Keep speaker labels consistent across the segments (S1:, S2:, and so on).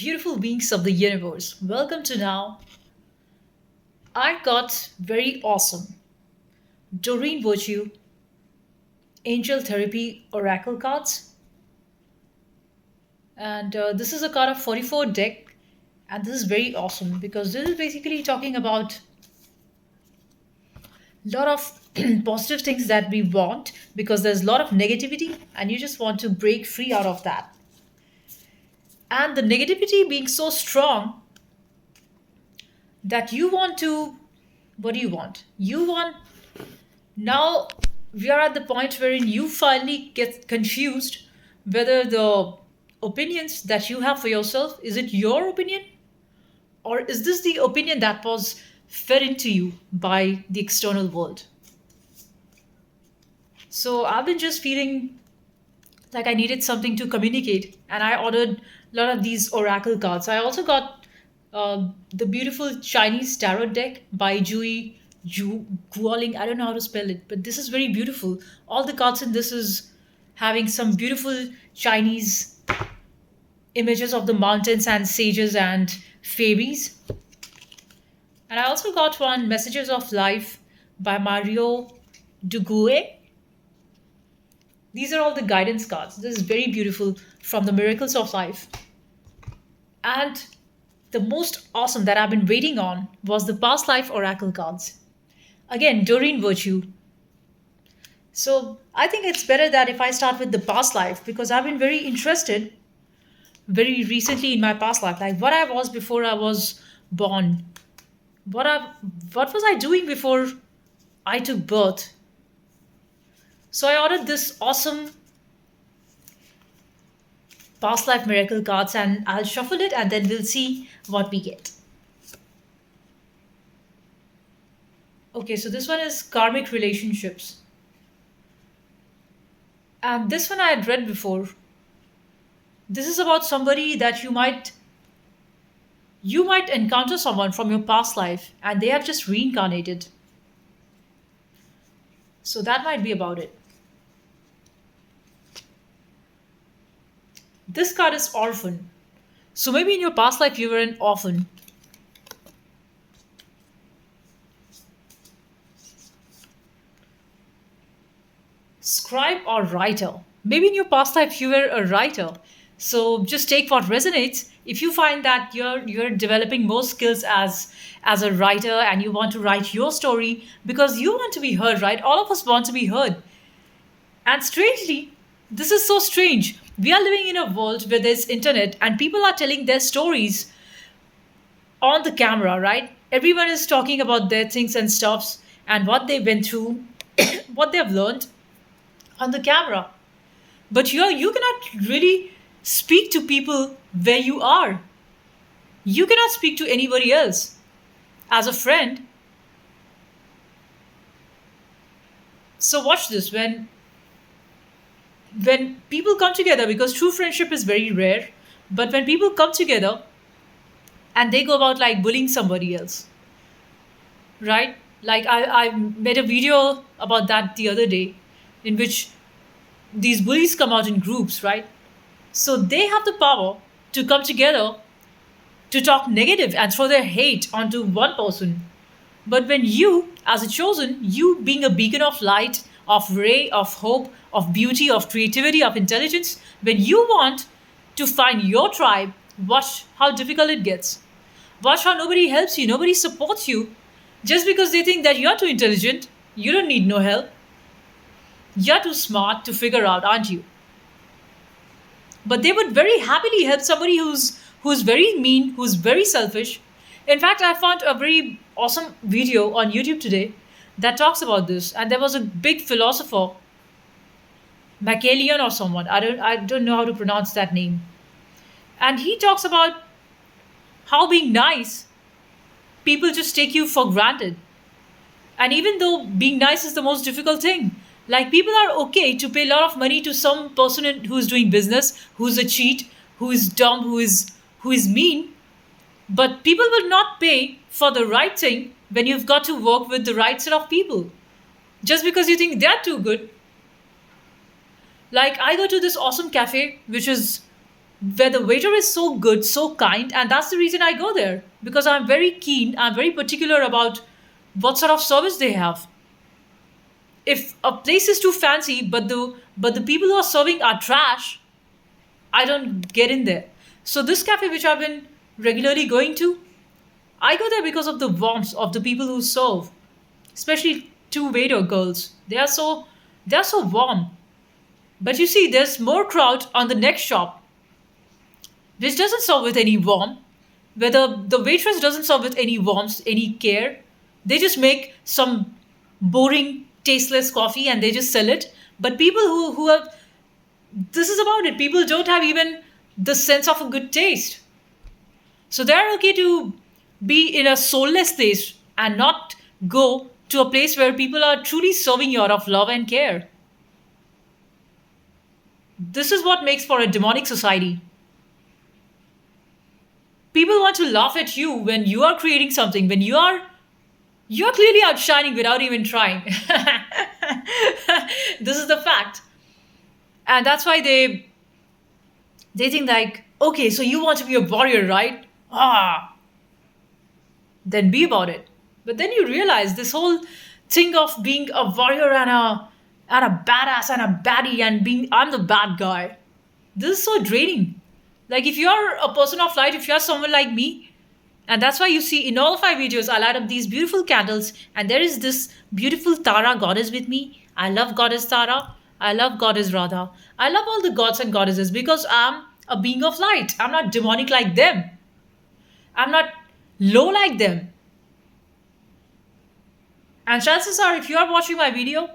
S1: Beautiful beings of the universe, welcome to now. I got very awesome Doreen Virtue Angel Therapy Oracle cards, and this is a card of 44 deck, and this is very awesome because this is basically talking about a lot of positive things that we want because there's a lot of negativity, and you just want to break free out of that. And the negativity being so strong that you want to, what do you want? You want now we are at the point wherein you finally get confused whether the opinions that you have for yourself, is it your opinion, or is this the opinion that was fed into you by the external world? So I've been just feeling like I needed something to communicate, and I ordered a lot of these oracle cards. I also got the beautiful Chinese tarot deck by Guoling. I don't know how to spell it, but this is very beautiful. All the cards in this is having some beautiful Chinese images of the mountains and sages and fairies. And I also got one Messages of Life by Mario Dugue. These are all the guidance cards. This is very beautiful from the Miracles of Life. And the most awesome that I've been waiting on was the Past Life Oracle cards. Again, Doreen Virtue. So I think it's better that if I start with the past life because I've been very interested very recently in my past life, like what I was before I was born. What I what was I doing before I took birth? So I ordered this awesome past life miracle cards and I'll shuffle it and then we'll see what we get. Okay, so this one is karmic relationships. And this one I had read before. This is about somebody that you might encounter someone from your past life and they have just reincarnated. So that might be about it. This card is orphan. So maybe in your past life you were an orphan. Scribe or writer. Maybe in your past life you were a writer. So just take what resonates. If you find that you're developing more skills as a writer and you want to write your story because you want to be heard, right? All of us want to be heard. And strangely, this is so strange. We are living in a world where there's internet and people are telling their stories on the camera, right? Everyone is talking about their things and stuffs and what they've been through, what they've learned on the camera. But you cannot really speak to people where you are. You cannot speak to anybody else. As a friend, so watch this when people come together because true friendship is very rare, but when people come together and they go about like bullying somebody else, right? Like I made a video about that the other day in which these bullies come out in groups, right? So they have the power to come together to talk negative and throw their hate onto one person. But when you, as a chosen, you being a beacon of light, of ray, of hope, of beauty, of creativity, of intelligence, when you want to find your tribe, watch how difficult it gets. Watch how nobody helps you, nobody supports you. Just because they think that you're too intelligent, you don't need no help. You're too smart to figure out, aren't you? But they would very happily help somebody who's very mean, who's very selfish. In fact, I found a very awesome video on YouTube today that talks about this, and there was a big philosopher, Machiavellian or someone. I don't know how to pronounce that name, and he talks about how being nice, people just take you for granted. And even though being nice is the most difficult thing, like people are okay to pay a lot of money to some person who's doing business, who's a cheat, who is dumb, who is mean, but people will not pay for the right thing when you've got to work with the right set of people. Just because you think they're too good. Like I go to this awesome cafe, which is where the waiter is so good, so kind, and that's the reason I go there, because I'm very keen, I'm very particular about what sort of service they have. If a place is too fancy but the people who are serving are trash, I don't get in there. So this cafe which I've been regularly going to, I go there because of the warmth of the people who serve, especially two waiter girls. They are so warm. But you see, there's more crowd on the next shop, which doesn't serve with any warmth, where the waitress doesn't serve with any warmth, any care. They just make some boring, tasteless coffee and they just sell it. But people who have, this is about it. People don't have even the sense of a good taste. So they're okay to be in a soulless place and not go to a place where people are truly serving you out of love and care. This is what makes for a demonic society. People want to laugh at you when you are creating something, when you're clearly outshining without even trying. This is the fact. And that's why they think like, okay, so you want to be a warrior, right? Ah, then be about it. But then you realize this whole thing of being a warrior and a badass and a baddie and being I'm the bad guy. This is so draining. Like if you're a person of light, if you're someone like me, and that's why you see in all of my videos, I light up these beautiful candles, and there is this beautiful Tara goddess with me. I love goddess Tara. I love goddess Radha. I love all the gods and goddesses because I'm a being of light. I'm not demonic like them. I'm not low like them. And chances are, if you are watching my video,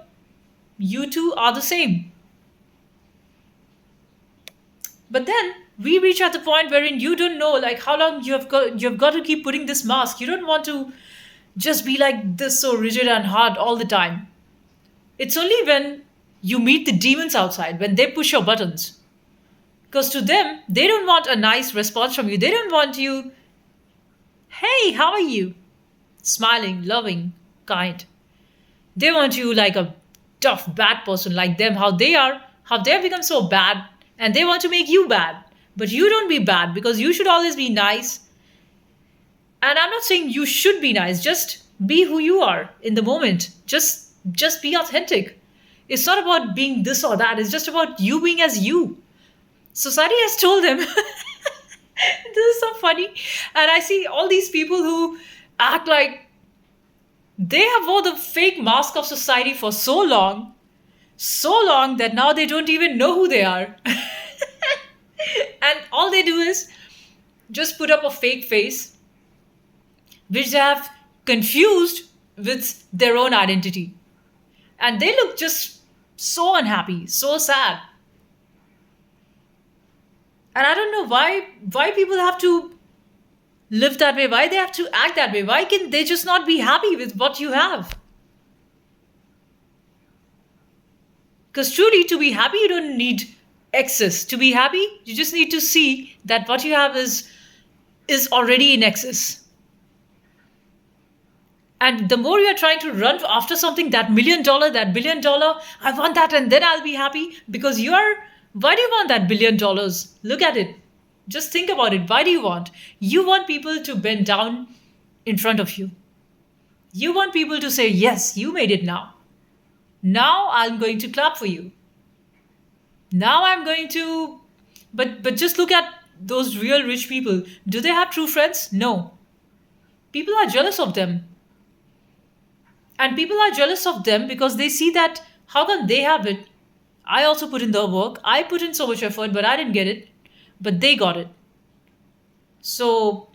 S1: you too are the same. But then we reach at the point wherein you don't know like how long you've got to keep putting this mask. You don't want to just be like this so rigid and hard all the time. It's only when you meet the demons outside, when they push your buttons. Because to them, they don't want a nice response from you. They don't want you, hey, how are you? Smiling, loving, kind. They want you like a tough, bad person like them, how they have become so bad, and they want to make you bad. But you don't be bad because you should always be nice. And I'm not saying you should be nice, just be who you are in the moment. Just be authentic. It's not about being this or that, it's just about you being as you. Society has told them. This is so funny. And I see all these people who act like they have wore the fake mask of society for so long that now they don't even know who they are. And all they do is just put up a fake face, which they have confused with their own identity. And they look just so unhappy, so sad. And I don't know why people have to live that way, why they have to act that way. Why can they just not be happy with what you have? Because truly, to be happy, you don't need excess. To be happy, you just need to see that what you have is already in excess. And the more you're trying to run after something, that billion dollar, I want that and then I'll be happy. Because why do you want that $1 billion? Look at it. Just think about it. Why do you want? You want people to bend down in front of you. You want people to say, yes, you made it now. Now I'm going to clap for you. Now I'm going to. But just look at those real rich people. Do they have true friends? No. People are jealous of them. And people are jealous of them because they see that how come they have it? I also put in the work. I put in so much effort, but I didn't get it. But they got it. So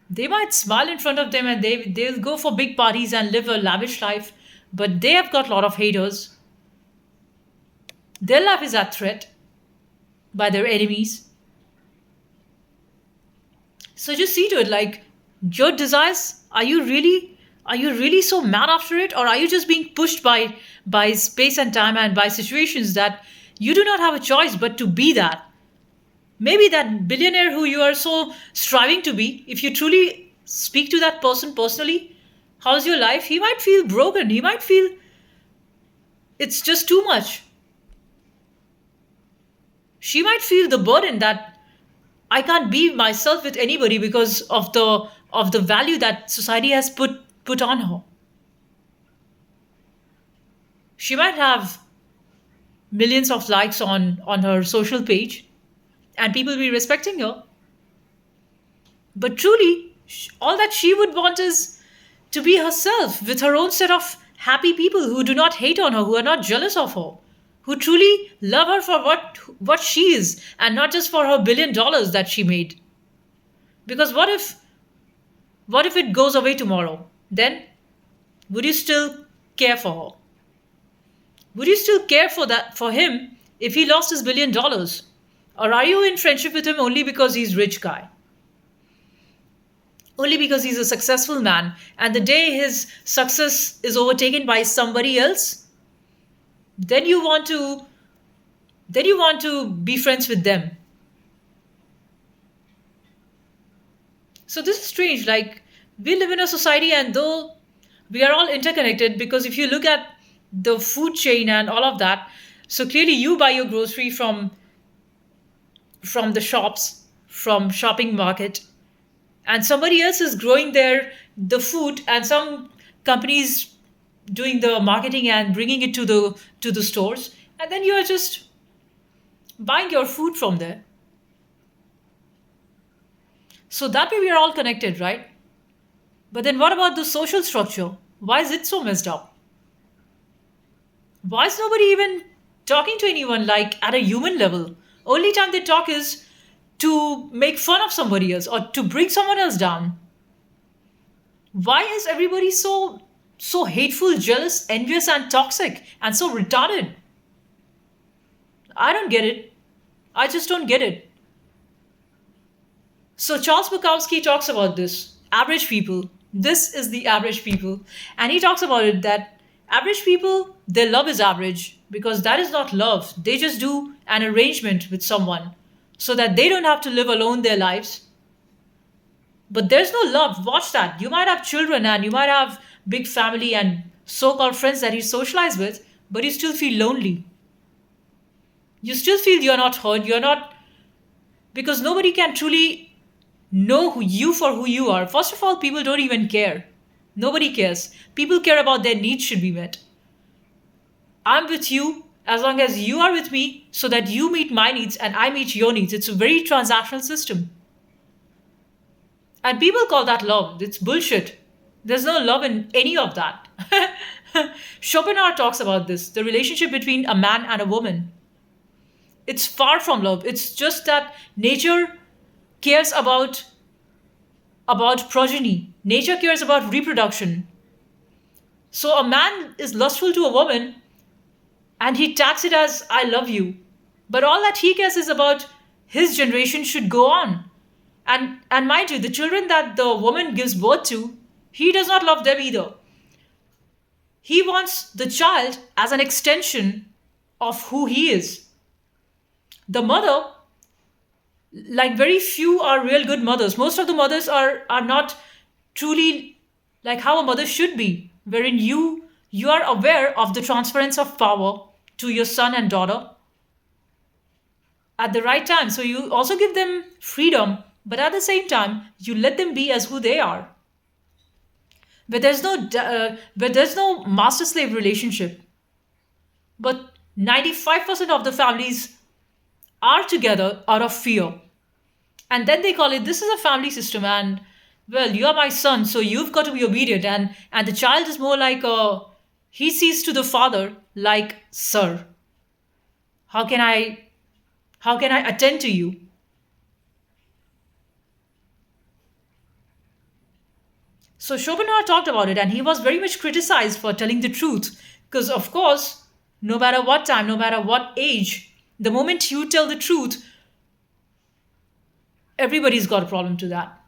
S1: they might smile in front of them and they'll go for big parties and live a lavish life, but they have got a lot of haters. Their life is at threat by their enemies. So just see to it like your desires, are you really so mad after it, or are you just being pushed by space and time and by situations that you do not have a choice but to be that? Maybe that billionaire who you are so striving to be, if you truly speak to that person personally, how's your life? He might feel broken. He might feel it's just too much. She might feel the burden that I can't be myself with anybody because of the value that society has put on her. She might have millions of likes on her social page, and people be respecting her. But truly, all that she would want is to be herself with her own set of happy people who do not hate on her, who are not jealous of her, who truly love her for what she is and not just for her $1 billion that she made. Because what if it goes away tomorrow? Then would you still care for her? Would you still care for him if he lost his $1 billion? Or are you in friendship with him only because he's rich guy? Only because he's a successful man, and the day his success is overtaken by somebody else, then you want to be friends with them. So this is strange. Like, we live in a society, and though we are all interconnected, because if you look at the food chain and all of that, so clearly you buy your grocery from the shops, from shopping market, and somebody else is growing the food, and some companies doing the marketing and bringing it to the stores, and then you are just buying your food from there. So that way we are all connected, right? But then what about the social structure? Why is it so messed up? Why is nobody even talking to anyone like at a human level? Only time they talk is to make fun of somebody else or to bring someone else down. Why is everybody so hateful, jealous, envious, and toxic and so retarded? I don't get it. I just don't get it. So Charles Bukowski talks about this. Average people. This is the average people. And he talks about it that average people, their love is average because that is not love. They just do an arrangement with someone so that they don't have to live alone their lives. But there's no love. Watch that. You might have children and you might have big family and so-called friends that you socialize with, but you still feel lonely. You still feel you're not heard. You're not, because nobody can truly know you for who you are. First of all, people don't even care. Nobody cares. People care about their needs should be met. I'm with you as long as you are with me so that you meet my needs and I meet your needs. It's a very transactional system. And people call that love. It's bullshit. There's no love in any of that. Schopenhauer talks about this, the relationship between a man and a woman. It's far from love. It's just that nature cares about progeny. Nature cares about reproduction. So a man is lustful to a woman and he tags it as I love you. But all that he cares is about his generation should go on. And mind you, the children that the woman gives birth to, he does not love them either. He wants the child as an extension of who he is. The mother, like very few are real good mothers. Most of the mothers are not truly like how a mother should be, wherein you are aware of the transference of power to your son and daughter at the right time. So you also give them freedom, but at the same time, you let them be as who they are. Where there's no master slave relationship. But 95% of the families are together out of fear. And then they call it this is a family system and well, you are my son, so you've got to be obedient. And the child is more like he sees to the father like, sir, how can I attend to you? So Schopenhauer talked about it and he was very much criticized for telling the truth. Because of course, no matter what time, no matter what age, the moment you tell the truth, everybody's got a problem to that.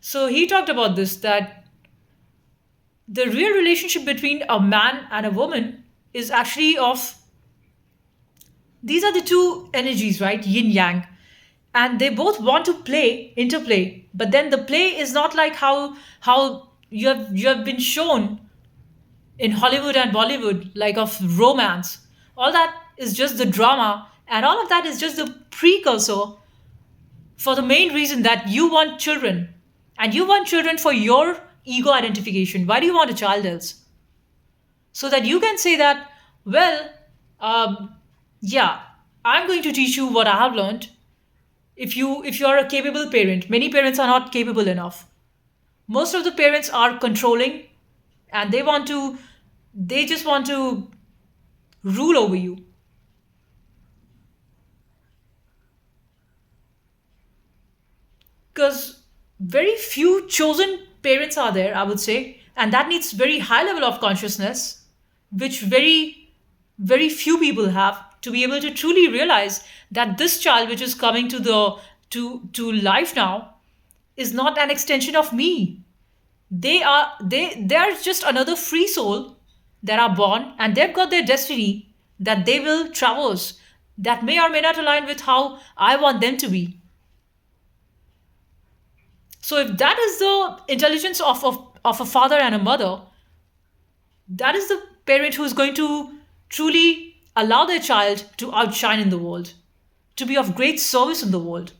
S1: So he talked about this that the real relationship between a man and a woman is actually of these are the two energies, right? Yin yang. And they both want to interplay, but then the play is not like how you have been shown in Hollywood and Bollywood, like of romance. All that is just the drama, and all of that is just the precursor for the main reason that you want children. And you want children for your ego identification. Why do you want a child else? So that you can say that, well, um, yeah, I'm going to teach you what I have learned. If you're a capable parent, many parents are not capable enough. Most of the parents are controlling, and they just want to rule over you. Because very few chosen parents are there, I would say, and that needs very high level of consciousness, which very few people have, to be able to truly realize that this child which is coming to life now is not an extension of me. They are just another free soul that are born, and they've got their destiny that they will traverse, that may or may not align with how I want them to be. So if that is the intelligence of a father and a mother, that is the parent who is going to truly allow their child to outshine in the world, to be of great service in the world.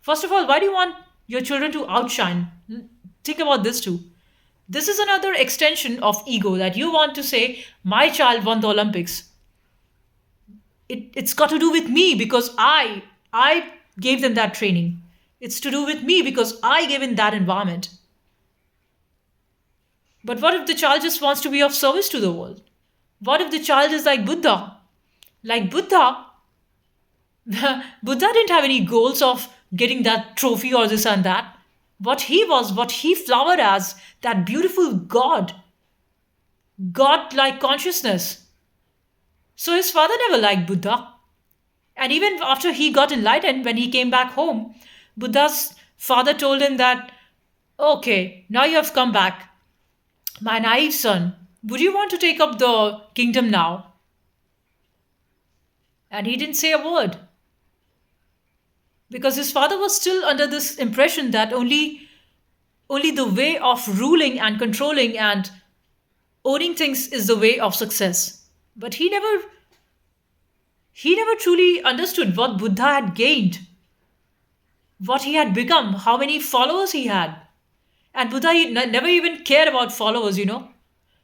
S1: First of all, why do you want your children to outshine? Think about this too. This is another extension of ego, that you want to say, my child won the Olympics. It's got to do with me because I gave them that training. It's to do with me because I gave in that environment. But what if the child just wants to be of service to the world? What if the child is like Buddha? Like Buddha, Buddha didn't have any goals of getting that trophy or this and that. What he flowered as, that beautiful God like consciousness. So his father never liked Buddha. And even after he got enlightened, when he came back home, Buddha's father told him that, okay, now you have come back. My naive son, would you want to take up the kingdom now? And he didn't say a word, because his father was still under this impression that only the way of ruling and controlling and owning things is the way of success. But he never truly understood what Buddha had gained, what he had become, how many followers he had. And Buddha never even cared about followers.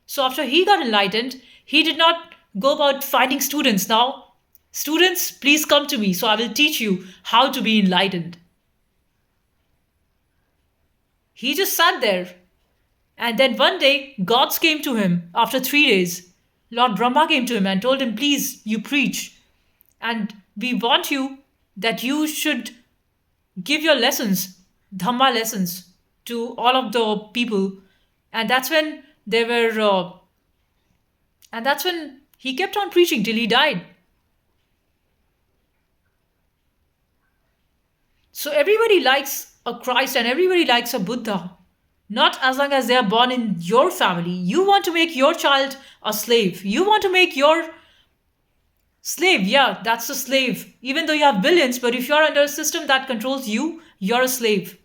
S1: So after he got enlightened, he did not go about finding students. Now, students, please come to me so I will teach you how to be enlightened. He just sat there. And then one day, gods came to him after 3 days. Lord Brahma came to him and told him, please, you preach. And we want you that you should give your lessons, Dhamma lessons, to all of the people. And that's when they were, and that's when he kept on preaching till he died. So everybody likes a Christ and everybody likes a Buddha. Not as long as they are born in your family. You want to make your child a slave. You want to make your slave, yeah, that's a slave. Even though you have billions, but if you're under a system that controls you, you're a slave.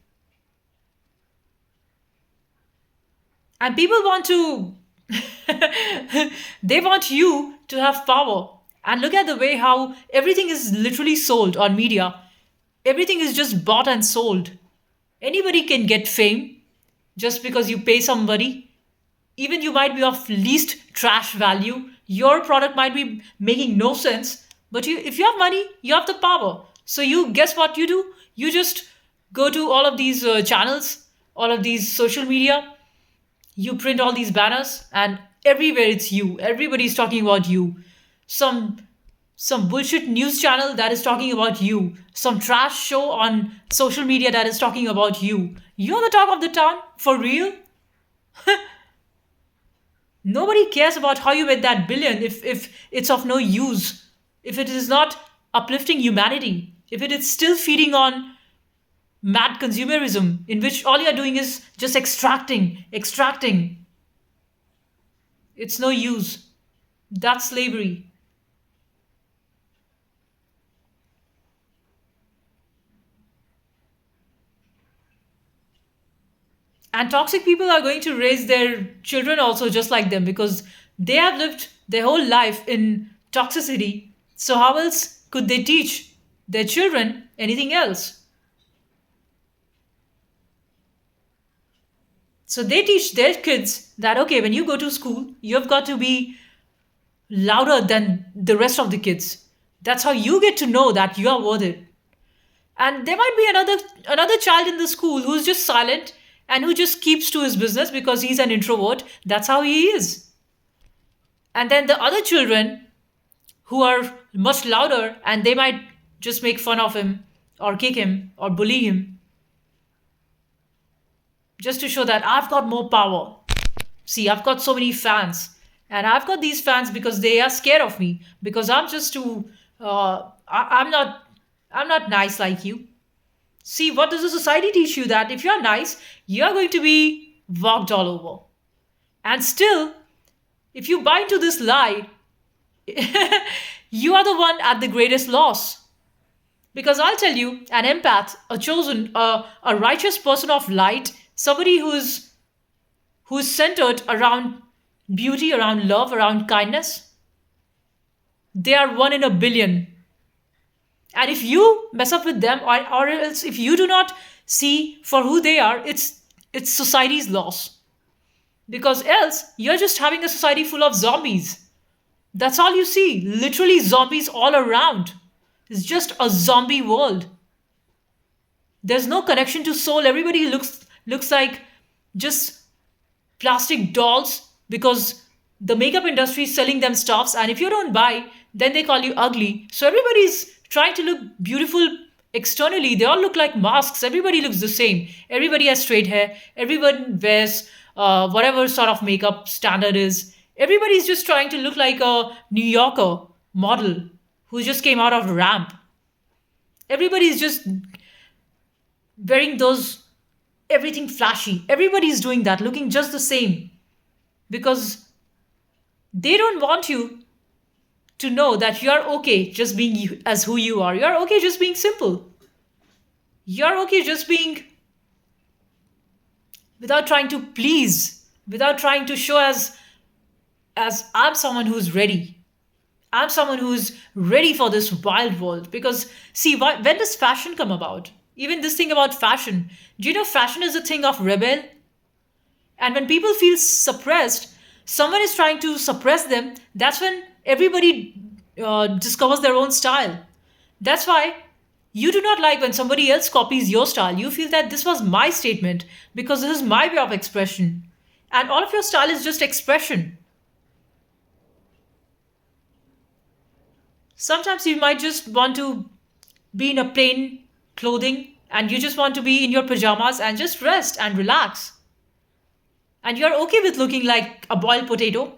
S1: And people want to, they want you to have power. And look at the way how everything is literally sold on media. Everything is just bought and sold. Anybody can get fame just because you pay somebody. Even you might be of least trash value. Your product might be making no sense. But if you have money, you have the power. So you guess what you do? You just go to all of these channels, all of these social media. You print all these banners, and everywhere it's you. Everybody's talking about you. Some some bullshit news channel that is talking about you, some trash show on social media that is talking about you. You're the talk of the town? For real? Nobody cares about how you made that billion if it's of no use, if it is not uplifting humanity, if it is still feeding on mad consumerism in which all you're doing is just extracting. It's no use. That's slavery. And toxic people are going to raise their children also just like them, because they have lived their whole life in toxicity. So, how else could they teach their children anything else? So, they teach their kids that, okay, when you go to school, you've got to be louder than the rest of the kids. That's how you get to know that you are worth it. And there might be another child in the school who's just silent and who just keeps to his business because he's an introvert. That's how he is. And then the other children who are much louder and they might just make fun of him or kick him or bully him just to show that I've got more power. See, I've got so many fans. And I've got these fans because they are scared of me because I'm just too I'm not nice like you. See, what does the society teach you? That if you're nice, you're going to be walked all over. And still, if you buy into this lie, you are the one at the greatest loss. Because I'll tell you, an empath, a chosen, a righteous person of light, somebody who's centered around beauty, around love, around kindness, they are one in a billion. And if you mess up with them, or else if you do not see for who they are, it's society's loss. Because else you're just having a society full of zombies. That's all you see. Literally zombies all around. It's just a zombie world. There's no connection to soul. Everybody looks like just plastic dolls because the makeup industry is selling them stuffs, and if you don't buy, then they call you ugly. So everybody's trying to look beautiful externally. They all look like masks. Everybody looks the same. Everybody has straight hair. Everyone wears whatever sort of makeup standard is. Everybody's just trying to look like a New Yorker model who just came out of a ramp. Everybody's just wearing those everything flashy. Everybody's doing that, looking just the same because they don't want you to know that you're okay just being you, as who you are. You're okay just being simple. You're okay just being without trying to please, without trying to show as I'm someone who's ready. I'm someone who's ready for this wild world. Because, see, when does fashion come about? Even this thing about fashion. Do you know fashion is a thing of rebel? And when people feel suppressed, someone is trying to suppress them. That's when everybody discovers their own style. That's why you do not like when somebody else copies your style. You feel that this was my statement because this is my way of expression. And all of your style is just expression. Sometimes you might just want to be in a plain clothing and you just want to be in your pajamas and just rest and relax. And you're okay with looking like a boiled potato.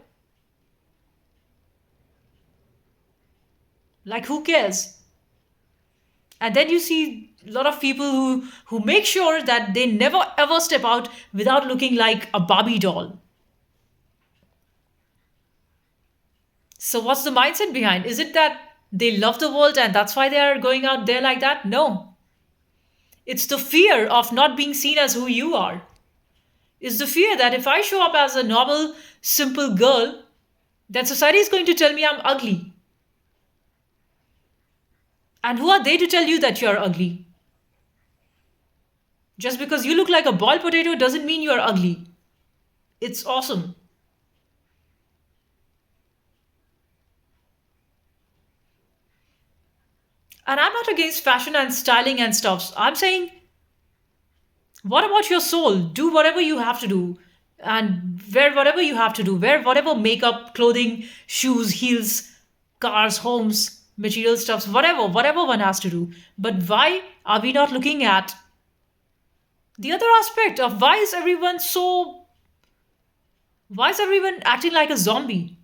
S1: Like, who cares? And then you see a lot of people who make sure that they never ever step out without looking like a Barbie doll. So, what's the mindset behind? Is it that they love the world and that's why they are going out there like that? No. It's the fear of not being seen as who you are. It's the fear that if I show up as a normal, simple girl, then society is going to tell me I'm ugly. And who are they to tell you that you're ugly? Just because you look like a boiled potato doesn't mean you're ugly. It's awesome. And I'm not against fashion and styling and stuff. I'm saying, what about your soul? Do whatever you have to do and wear whatever you have to do. Wear whatever makeup, clothing, shoes, heels, cars, homes, material stuffs, whatever one has to do. But why are we not looking at the other aspect of why is everyone acting like a zombie?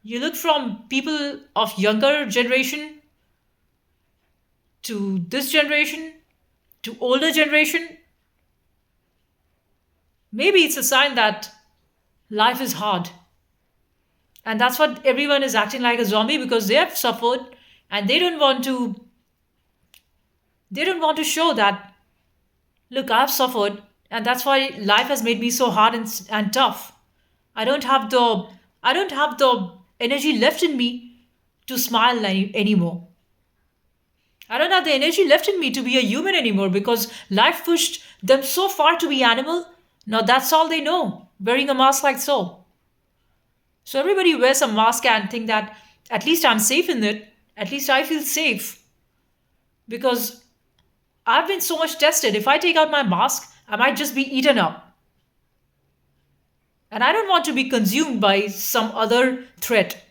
S1: You look from people of younger generation to this generation to older generation. Maybe it's a sign that life is hard. And that's what everyone is acting like a zombie because they have suffered and they don't want to show that look, I've suffered and that's why life has made me so hard and tough. I don't have I don't have the energy left in me to smile anymore. I don't have the energy left in me to be a human anymore because life pushed them so far to be animal. Now that's all they know, wearing a mask like so. So everybody wears a mask and think that at least I'm safe in it. At least I feel safe because I've been so much tested. If I take out my mask, I might just be eaten up. And I don't want to be consumed by some other threat.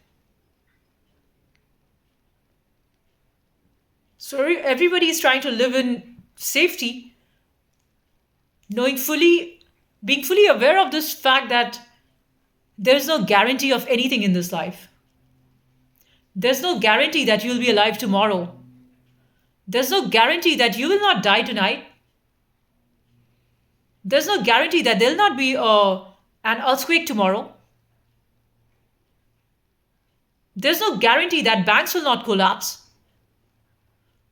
S1: So everybody is trying to live in safety, knowing fully, being fully aware of this fact that there's no guarantee of anything in this life. There's no guarantee that you'll be alive tomorrow. There's no guarantee that you will not die tonight. There's no guarantee that there'll not be an earthquake tomorrow. There's no guarantee that banks will not collapse.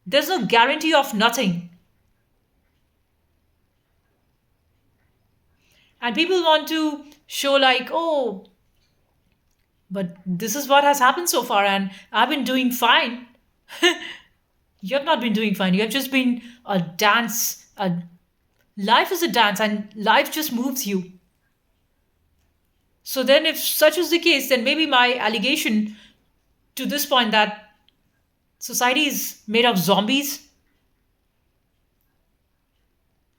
S1: There's no guarantee of nothing. And people want to show, like, oh, but this is what has happened so far, and I've been doing fine. You have not been doing fine. You have just been a dance. Life is a dance, and life just moves you. So then, if such is the case, then maybe my allegation to this point that society is made of zombies,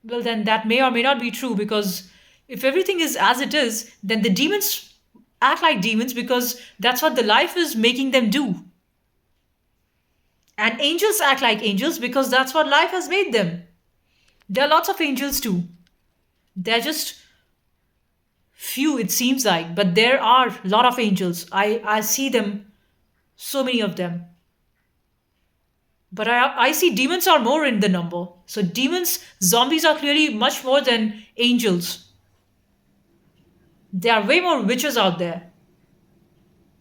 S1: well, then that may or may not be true because if everything is as it is, then the demons act like demons because that's what the life is making them do. And angels act like angels because that's what life has made them. There are lots of angels too. They're just few, it seems like, but there are a lot of angels. I see them, so many of them. But I see demons are more in the number. So demons, zombies are clearly much more than angels. There are way more witches out there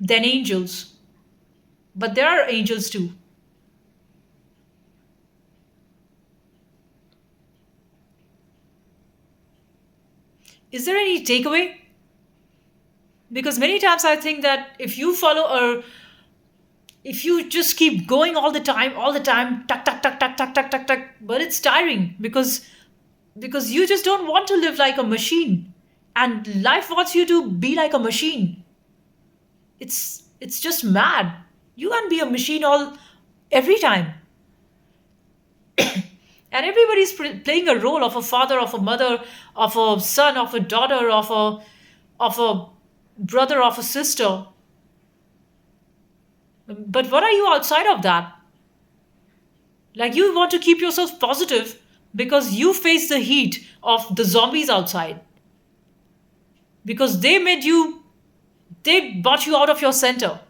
S1: than angels. But there are angels too. Is there any takeaway? Because many times I think that if you follow or if you just keep going all the time, tuck, tuck, tuck, tuck, tuck, tuck, tuck, tuck, but it's tiring because you just don't want to live like a machine. And life wants you to be like a machine. It's just mad. You can't be a machine all every time. And everybody's playing a role of a father, of a mother, of a son, of a daughter, of a brother, of a sister. But what are you outside of that? Like you want to keep yourself positive because you face the heat of the zombies outside. Because they brought you out of your center.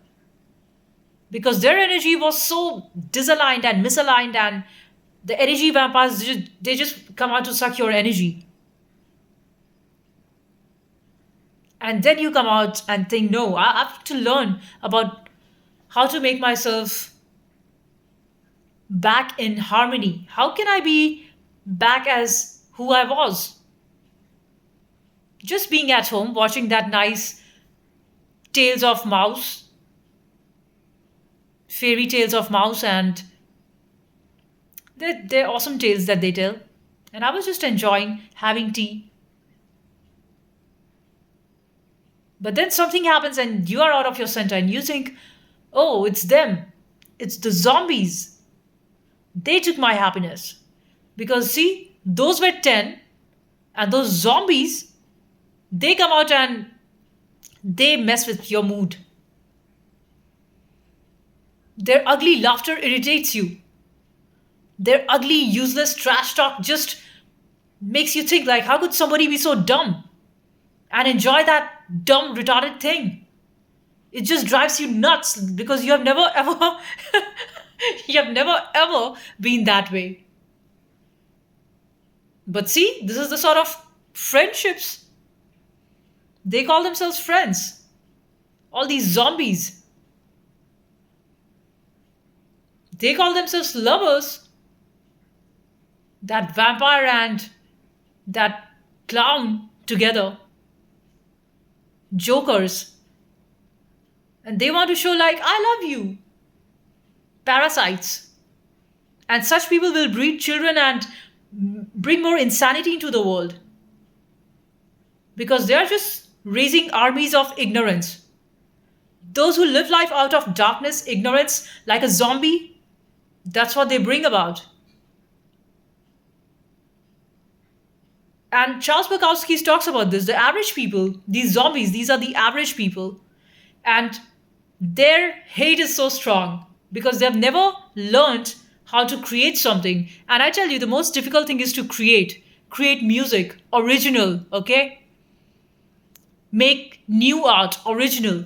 S1: Because their energy was so disaligned and misaligned, and the energy vampires, they just come out to suck your energy. And then you come out and think, no, I have to learn about how to make myself back in harmony. How can I be back as who I was? Just being at home, watching that nice Tales of Mouse, fairy tales of Mouse, and they're awesome tales that they tell. And I was just enjoying having tea. But then something happens and you are out of your center and you think, oh, it's them. It's the zombies. They took my happiness. Because see, those were 10 and those zombies, they come out and they mess with your mood. Their ugly laughter irritates you. Their ugly, useless trash talk just makes you think like, how could somebody be so dumb and enjoy that dumb, retarded thing? It just drives you nuts because you have never ever, you have never ever been that way. But see, this is the sort of friendships. They call themselves friends. All these zombies. They call themselves lovers. That vampire and that clown together. Jokers. And they want to show, like, I love you. Parasites. And such people will breed children and bring more insanity into the world because they are just raising armies of ignorance. Those who live life out of darkness, ignorance, like a zombie, that's what they bring about. And Charles Bukowski talks about this. The average people, these zombies, these are the average people. And their hate is so strong because they've never learned how to create something. And I tell you, the most difficult thing is to create music, original, okay? Make new art, original.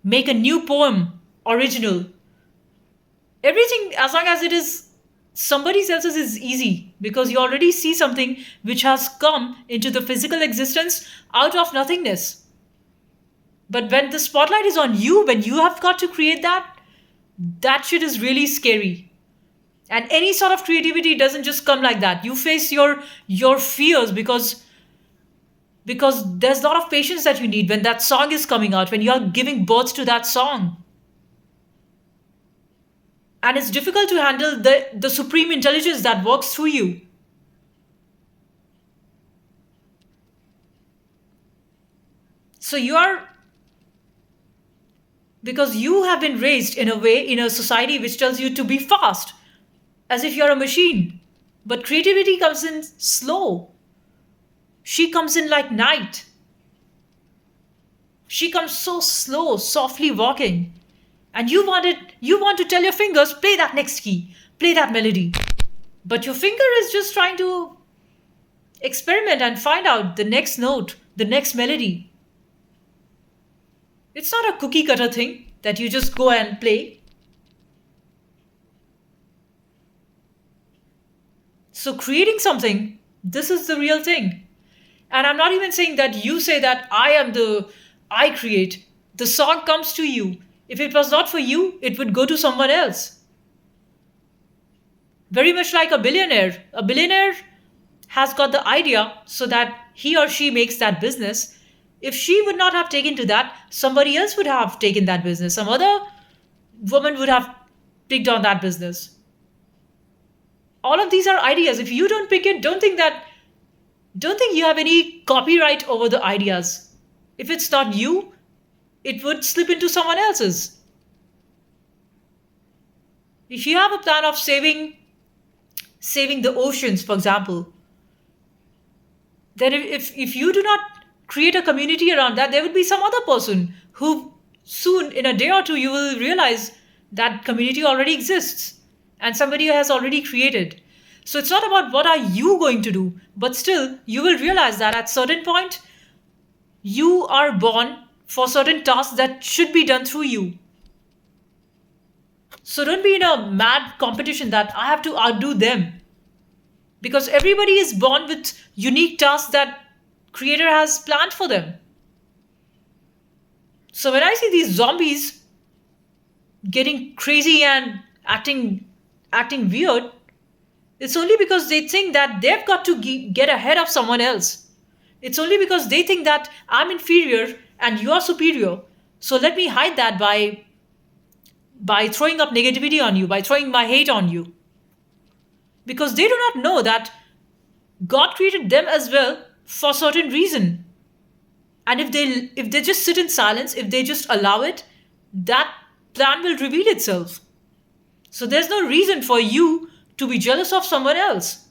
S1: Make a new poem, original. Everything, as long as it is somebody else's, is easy because you already see something which has come into the physical existence out of nothingness. But when the spotlight is on you, when you have got to create that, that shit is really scary. And any sort of creativity doesn't just come like that. You face your fears because there's a lot of patience that you need when that song is coming out, when you're giving birth to that song. And it's difficult to handle the supreme intelligence that works through you. So you are, because you have been raised in a way, in a society which tells you to be fast, as if you're a machine. But creativity comes in slow. She comes in like night. She comes so slow, softly walking. And you want to tell your fingers, play that next key, play that melody. But your finger is just trying to experiment and find out the next note, the next melody. It's not a cookie cutter thing that you just go and play. So creating something, this is the real thing. And I'm not even saying that you say that I create. The song comes to you. If it was not for you, it would go to someone else. Very much like a billionaire. A billionaire has got the idea so that he or she makes that business. If she would not have taken to that, somebody else would have taken that business. Some other woman would have picked on that business. All of these are ideas. If you don't pick it, don't think you have any copyright over the ideas. If it's not you, it would slip into someone else's. If you have a plan of saving the oceans, for example, then if you do not create a community around that, there would be some other person who soon, in a day or two, you will realize that community already exists and somebody has already created. So it's not about what are you going to do, but still you will realize that at certain point you are born for certain tasks that should be done through you. So don't be in a mad competition that I have to outdo them. Because everybody is born with unique tasks that creator has planned for them. So when I see these zombies getting crazy and acting weird, it's only because they think that they've got to get ahead of someone else. It's only because they think that I'm inferior and you are superior. So let me hide that by throwing up negativity on you, by throwing my hate on you. Because they do not know that God created them as well for certain reason. And if they just sit in silence, if they just allow it, that plan will reveal itself. So there's no reason for you to be jealous of someone else.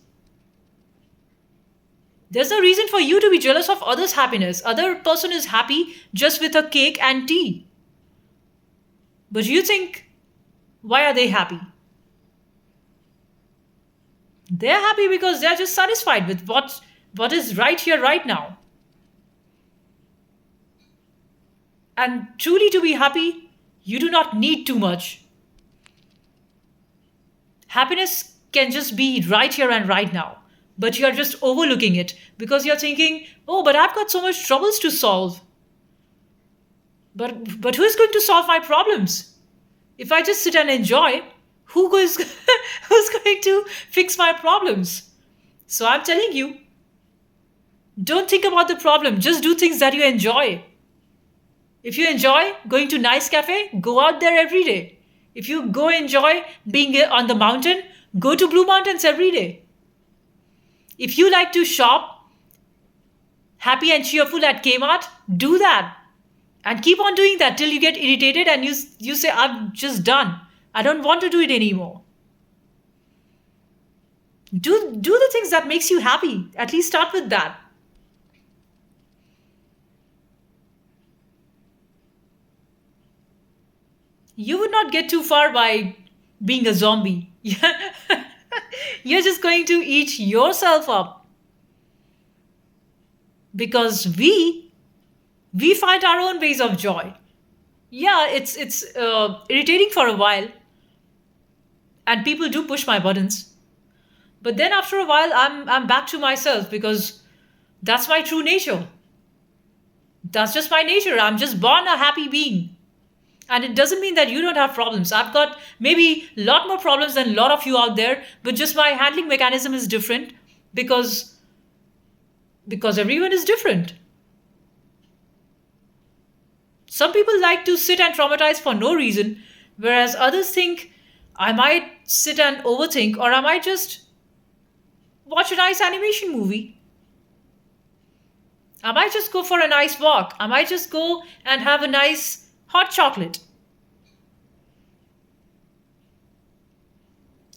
S1: There's no reason for you to be jealous of others' happiness. Other person is happy just with a cake and tea. But you think, why are they happy? They're happy because they're just satisfied with what is right here, right now. And truly to be happy, you do not need too much. Happiness can just be right here and right now. But you're just overlooking it because you're thinking, oh, but I've got so much troubles to solve. But who's going to solve my problems? If I just sit and enjoy, who's going to fix my problems? So I'm telling you, don't think about the problem. Just do things that you enjoy. If you enjoy going to nice cafe, go out there every day. If you go enjoy being on the mountain, go to Blue Mountains every day. If you like to shop happy and cheerful at Kmart, do that. And keep on doing that till you get irritated and you say, I'm just done. I don't want to do it anymore. Do the things that makes you happy. At least start with that. You would not get too far by being a zombie. You're just going to eat yourself up because we find our own ways of joy. Yeah, it's irritating for a while, and people do push my buttons. But then after a while, I'm back to myself because that's my true nature. That's just my nature. I'm just born a happy being. And it doesn't mean that you don't have problems. I've got maybe a lot more problems than a lot of you out there, but just my handling mechanism is different because everyone is different. Some people like to sit and traumatize for no reason, whereas others think I might sit and overthink, or I might just watch a nice animation movie. I might just go for a nice walk. I might just go and have a nice hot chocolate.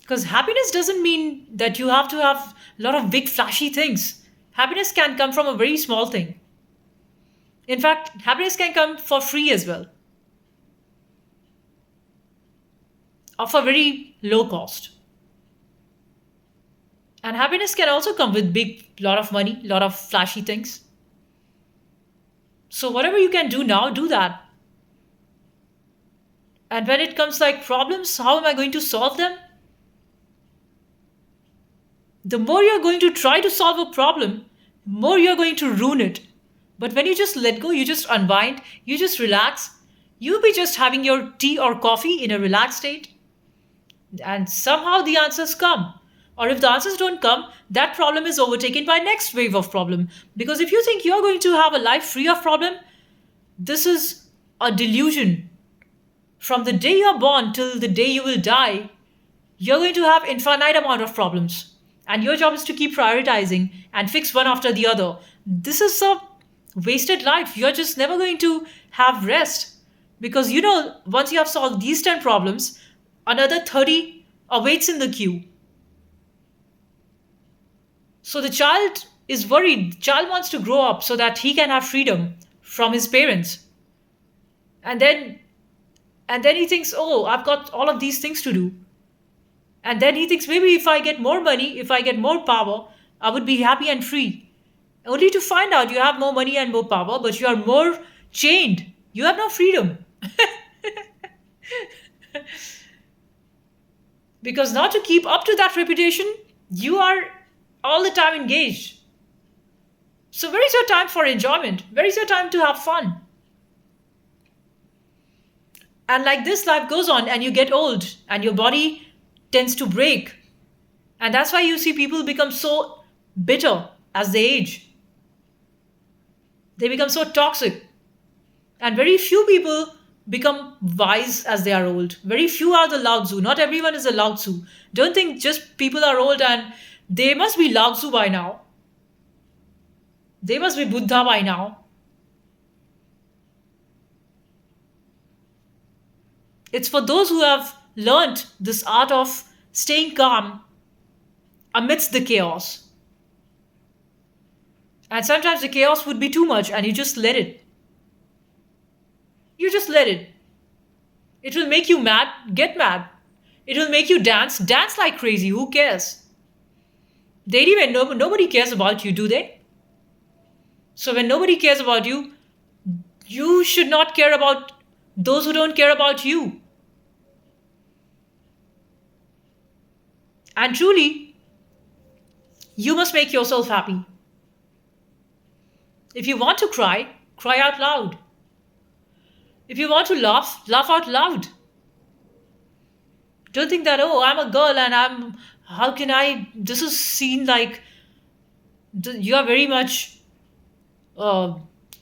S1: Because happiness doesn't mean that you have to have a lot of big flashy things. Happiness can come from a very small thing. In fact, happiness can come for free as well, or for very low cost. And happiness can also come with big lot of money, lot of flashy things. So whatever you can do now, do that. And when it comes like problems, how am I going to solve them? The more you're going to try to solve a problem, more you're going to ruin it. But when you just let go, you just unwind, you just relax, you'll be just having your tea or coffee in a relaxed state, and somehow the answers come. Or if the answers don't come, that problem is overtaken by next wave of problem. Because if you think you're going to have a life free of problem, this is a delusion. From the day you're born till the day you will die, you're going to have infinite amount of problems. And your job is to keep prioritizing and fix one after the other. This is a wasted life. You're just never going to have rest. Because once you have solved these 10 problems, another 30 awaits in the queue. So the child is worried. The child wants to grow up so that he can have freedom from his parents. And then he thinks, oh, I've got all of these things to do. And then he thinks maybe if I get more money, if I get more power, I would be happy and free. Only to find out you have more money and more power, but you are more chained. You have no freedom. Because now to keep up to that reputation, you are all the time engaged. So where is your time for enjoyment? Where is your time to have fun? And like this, life goes on and you get old and your body tends to break. And that's why you see people become so bitter as they age. They become so toxic. And very few people become wise as they are old. Very few are the Lao Tzu. Not everyone is a Lao Tzu. Don't think just people are old and they must be Lao Tzu by now. They must be Buddha by now. It's for those who have learnt this art of staying calm amidst the chaos. And sometimes the chaos would be too much and you just let it. You just let it. It will make you mad, get mad. It will make you dance, dance like crazy. Who cares? They even know nobody cares about you, do they? So when nobody cares about you, you should not care about those who don't care about you. And truly, you must make yourself happy. If you want to cry, cry out loud. If you want to laugh, laugh out loud. Don't think that, oh, I'm a girl and how can I, this is seen like you are very much ill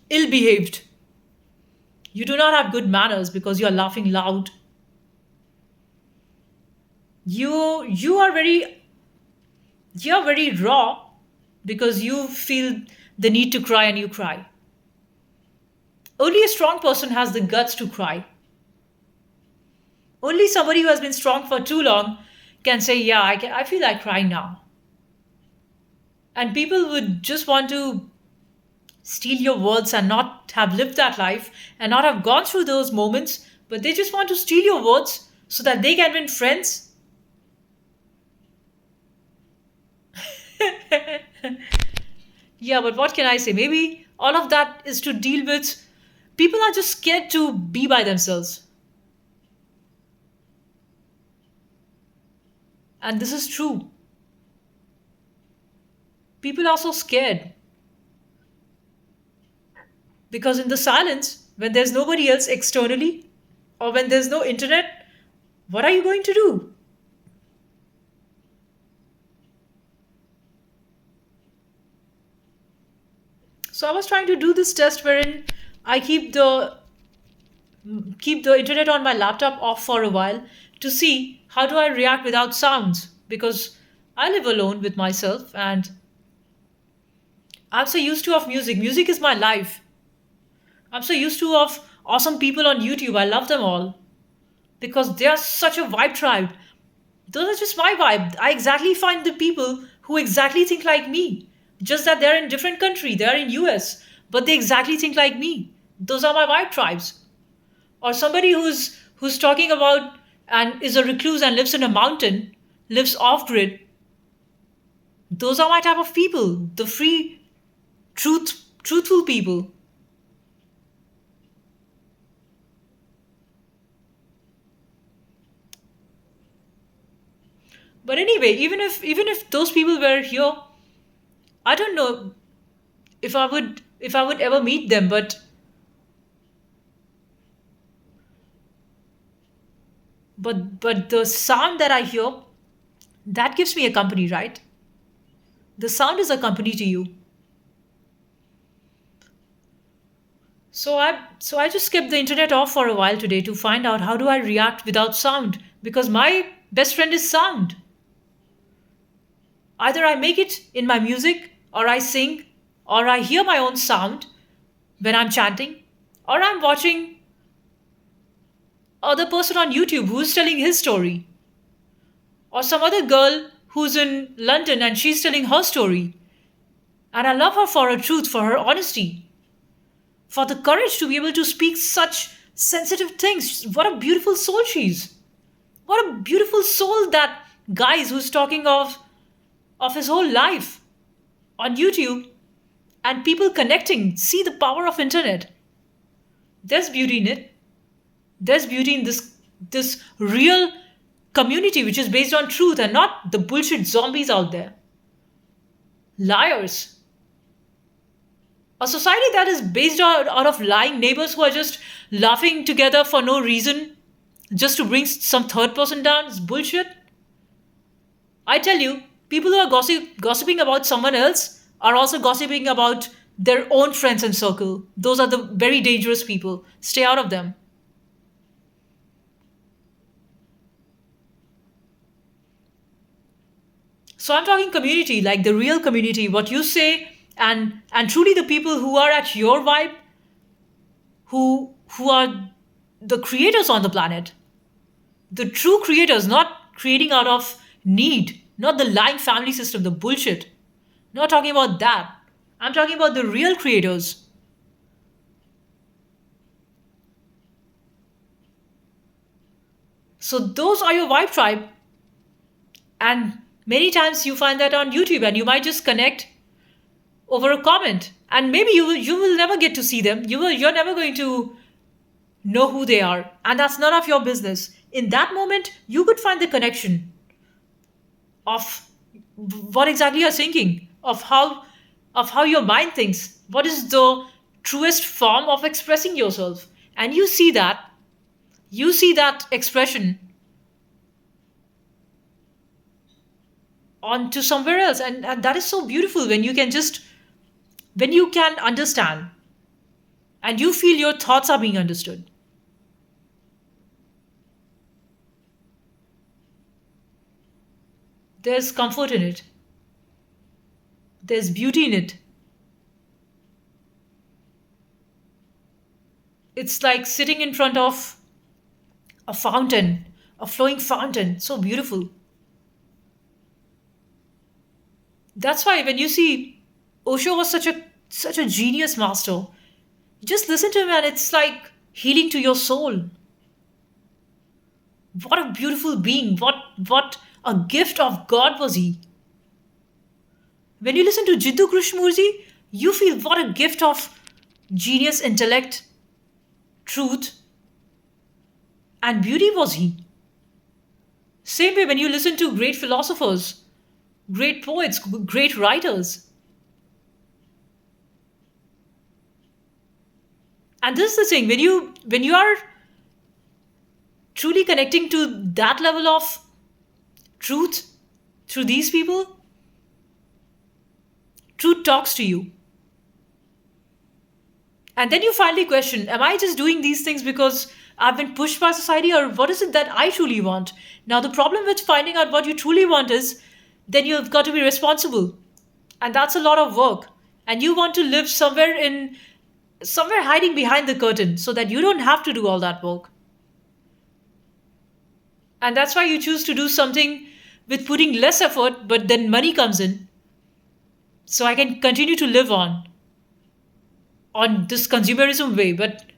S1: behaved. You do not have good manners because you are laughing loud. You are very raw because you feel the need to cry and you cry. Only a strong person has the guts to cry. Only somebody who has been strong for too long can say, "Yeah, I feel like crying now." And people would just want to steal your words and not have lived that life and not have gone through those moments, but they just want to steal your words so that they can win friends. Yeah, but what can I say? Maybe all of that is to deal with people are just scared to be by themselves. And this is true. People are so scared because in the silence, when there's nobody else externally or when there's no internet, what are you going to do? So I was trying to do this test wherein I keep the internet on my laptop off for a while to see how do I react without sounds because I live alone with myself and I'm so used to of music. Music is my life. I'm so used to of awesome people on YouTube. I love them all because they are such a vibe tribe. Those are just my vibe. I exactly find the people who exactly think like me. Just that they're in different country. They're in US, but they exactly think like me. Those are my vibe tribes. Or somebody who's talking about and is a recluse and lives in a mountain, lives off grid. Those are my type of people. The free truthful people. But anyway, even if those people were here, I don't know if I would ever meet them, but the sound that I hear, that gives me a company, right? The sound is a company to you. So I just kept the internet off for a while today to find out how do I react without sound because my best friend is sound. Either I make it in my music or I sing or I hear my own sound when I'm chanting or I'm watching other person on YouTube who's telling his story or some other girl who's in London and she's telling her story. And I love her for her truth, for her honesty, for the courage to be able to speak such sensitive things. What a beautiful soul she is. What a beautiful soul that guy is who's talking of his whole life on YouTube and people connecting. See the power of internet. There's beauty in it. There's beauty in this real community which is based on truth and not the bullshit zombies out there. Liars. A society that is based out of lying neighbors who are just laughing together for no reason, just to bring some third person down, is bullshit. I tell you, people who are gossiping about someone else are also gossiping about their own friends and circle. Those are the very dangerous people. Stay out of them. So I'm talking community, like the real community, what you say, and truly the people who are at your vibe, who are the creators on the planet, the true creators, not creating out of need, not the lying family system, the bullshit. Not talking about that. I'm talking about the real creators. So those are your vibe tribe, and many times you find that on YouTube, and you might just connect over a comment, and maybe you will never get to see them. You're never going to know who they are, and that's none of your business. In that moment, you could find the connection of what exactly you're thinking, of how your mind thinks. What is the truest form of expressing yourself? And you see that expression on to somewhere else, and that is so beautiful when you can understand and you feel your thoughts are being understood. There's comfort in it, there's beauty in it. It's like sitting in front of a fountain, a flowing fountain, so beautiful. That's why when you see Osho was such a genius master. You just listen to him and it's like healing to your soul. What a beautiful being. What a gift of God was he. When you listen to Jiddu Krishnamurti, you feel what a gift of genius, intellect, truth, and beauty was he. Same way when you listen to great philosophers, great poets, great writers. And this is the thing, when you are truly connecting to that level of truth through these people, truth talks to you. And then you finally question, am I just doing these things because I've been pushed by society, or what is it that I truly want? Now, the problem with finding out what you truly want is then you've got to be responsible. And that's a lot of work. And you want to live somewhere hiding behind the curtain so that you don't have to do all that work. And that's why you choose to do something with putting less effort, but then money comes in. So I can continue to live on this consumerism way. But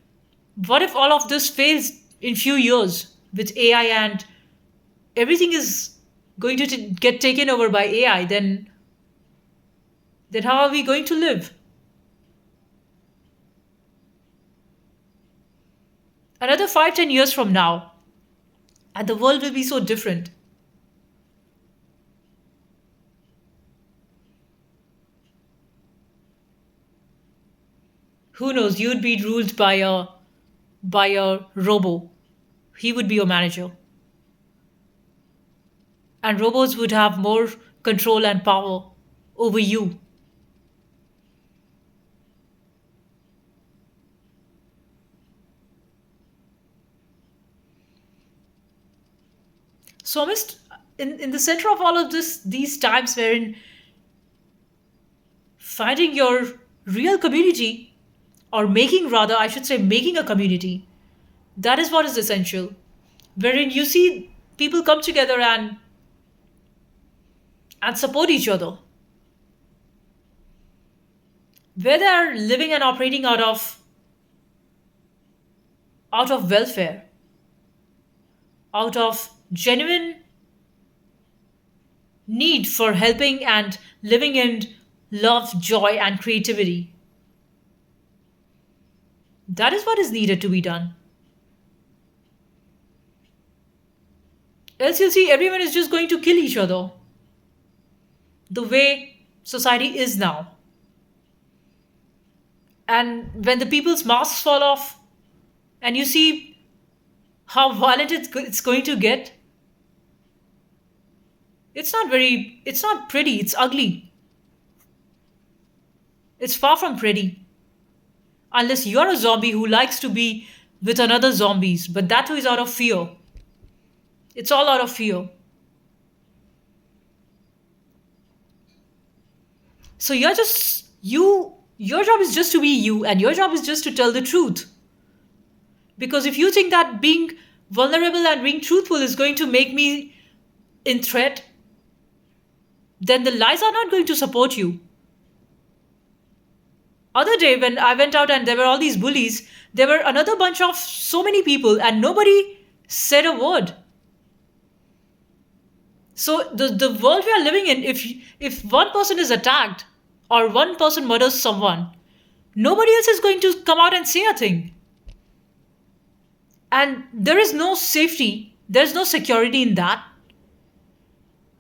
S1: what if all of this fails in few years with AI and everything is going to get taken over by AI? Then how are we going to live? Another 5, 10 years from now, and the world will be so different. Who knows? You'd be ruled by a robo. He would be your manager, and robots would have more control and power over you. So, amidst in the center of all of these times wherein finding your real community, or making, rather, I should say, making a community, that is what is essential. Wherein you see people come together and support each other, where they are living and operating out of welfare, out of genuine need for helping and living in love, joy, and creativity. That is what is needed to be done. Else you'll see everyone is just going to kill each other the way society is now. And when the people's masks fall off and you see how violent it's going to get, it's not pretty, it's ugly. It's far from pretty. Unless you're a zombie who likes to be with another zombies, but that too is out of fear. It's all out of fear. So your job is just to be you, and your job is just to tell the truth. Because if you think that being vulnerable and being truthful is going to make me in threat, then the lies are not going to support you. Other day when I went out and there were all these bullies, there were another bunch of so many people and nobody said a word. So the world we are living in, if one person is attacked or one person murders someone, nobody else is going to come out and say a thing. And there is no safety, there's no security in that.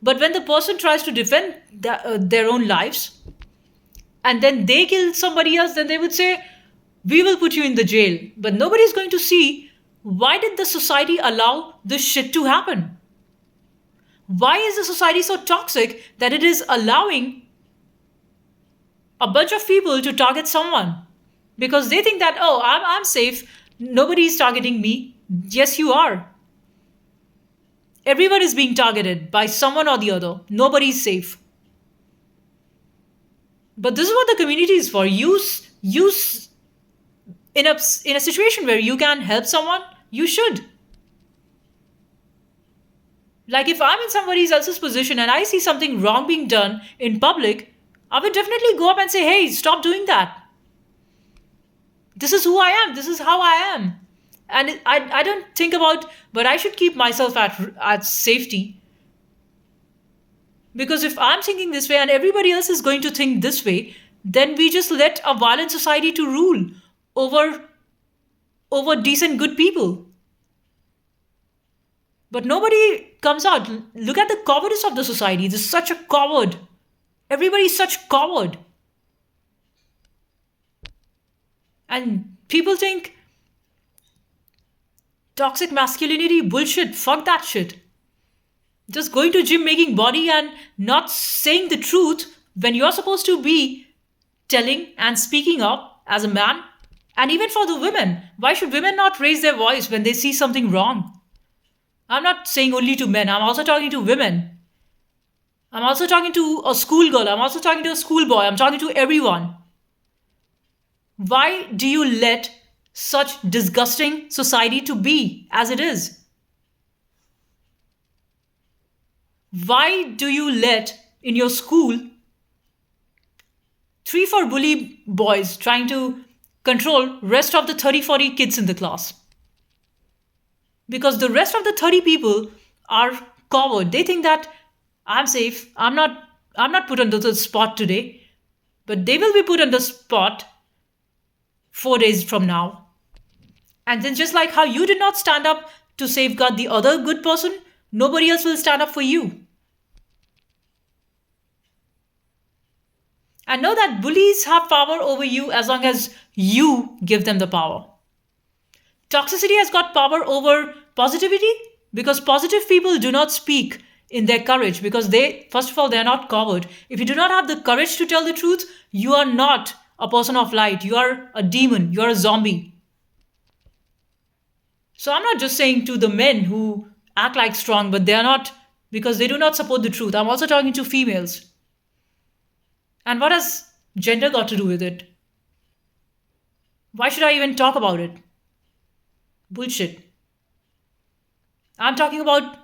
S1: But when the person tries to defend their own lives and then they kill somebody else, then they would say, we will put you in the jail. But nobody's going to see, why did the society allow this shit to happen? Why is the society so toxic that it is allowing a bunch of people to target someone? because they think that, oh, I'm safe. Nobody's targeting me. Yes, you are. Everyone is being targeted by someone or the other. Nobody's safe. But this is what the community is for. Use in a situation where you can help someone, you should. Like if I'm in somebody else's position and I see something wrong being done in public, I would definitely go up and say, hey, stop doing that. This is who I am. This is how I am. And I don't think about, but I should keep myself at safety. Because if I'm thinking this way and everybody else is going to think this way, then we just let a violent society to rule over decent good people. But nobody comes out. Look at the cowardice of the society. This is such a coward. Everybody's such coward. And people think toxic masculinity bullshit. Fuck that shit. Just going to gym, making body and not saying the truth when you're supposed to be telling and speaking up as a man. And even for the women, why should women not raise their voice when they see something wrong? I'm not saying only to men, I'm also talking to women. I'm also talking to a schoolgirl, I'm also talking to a schoolboy, I'm talking to everyone. Why do you let such disgusting society to be as it is? Why do you let in your school 3-4 bully boys trying to control rest of the 30-40 kids in the class? Because the rest of the 30 people are coward. They think that I'm safe. I'm not put on the spot today, but they will be put on the spot 4 days from now. And then just like how you did not stand up to safeguard the other good person, nobody else will stand up for you. And know that bullies have power over you as long as you give them the power. Toxicity has got power over positivity because positive people do not speak in their courage because they, first of all, they are not coward. If you do not have the courage to tell the truth, you are not a person of light. You are a demon. You are a zombie. So I'm not just saying to the men who act like strong, but they are not because they do not support the truth. I'm also talking to females. And what has gender got to do with it? Why should I even talk about it? Bullshit. I'm talking about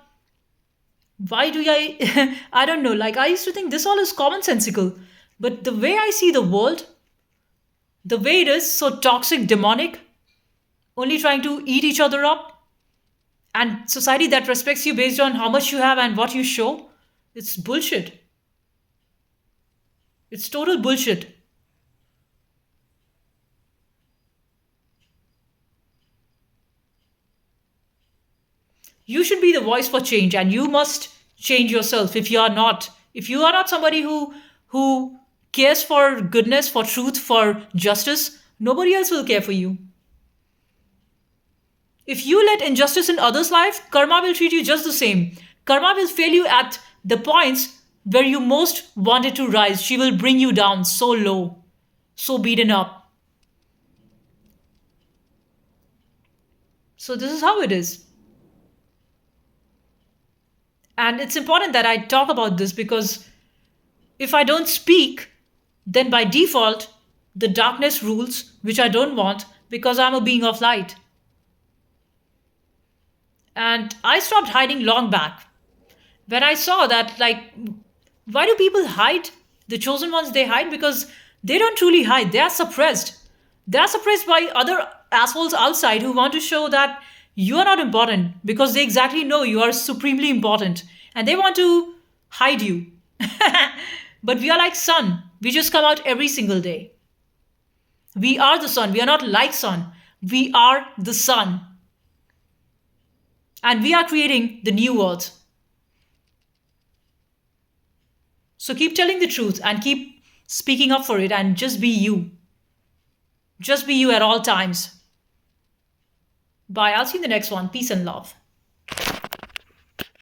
S1: why do I I don't know, like I used to think this all is commonsensical, but the way I see the world, the way it is so toxic, demonic, only trying to eat each other up, and society that respects you based on how much you have and what you show, it's bullshit. It's total bullshit. You should be the voice for change and you must change yourself if you are not somebody who cares for goodness, for truth, for justice, nobody else will care for you. If you let injustice in others' life, karma will treat you just the same. Karma will fail you at the points where you most wanted to rise. She will bring you down so low, so beaten up. So this is how it is. And it's important that I talk about this because if I don't speak, then by default, the darkness rules, which I don't want because I'm a being of light. And I stopped hiding long back. When I saw that, like, why do people hide? The chosen ones, they hide because they don't truly hide. They are suppressed. They are suppressed by other assholes outside who want to show that you are not important because they exactly know you are supremely important and they want to hide you. But we are like sun. We just come out every single day. We are the sun. We are not like sun. We are the sun. And we are creating the new world. So keep telling the truth and keep speaking up for it and just be you. Just be you at all times. Bye. I'll see you in the next one. Peace and love.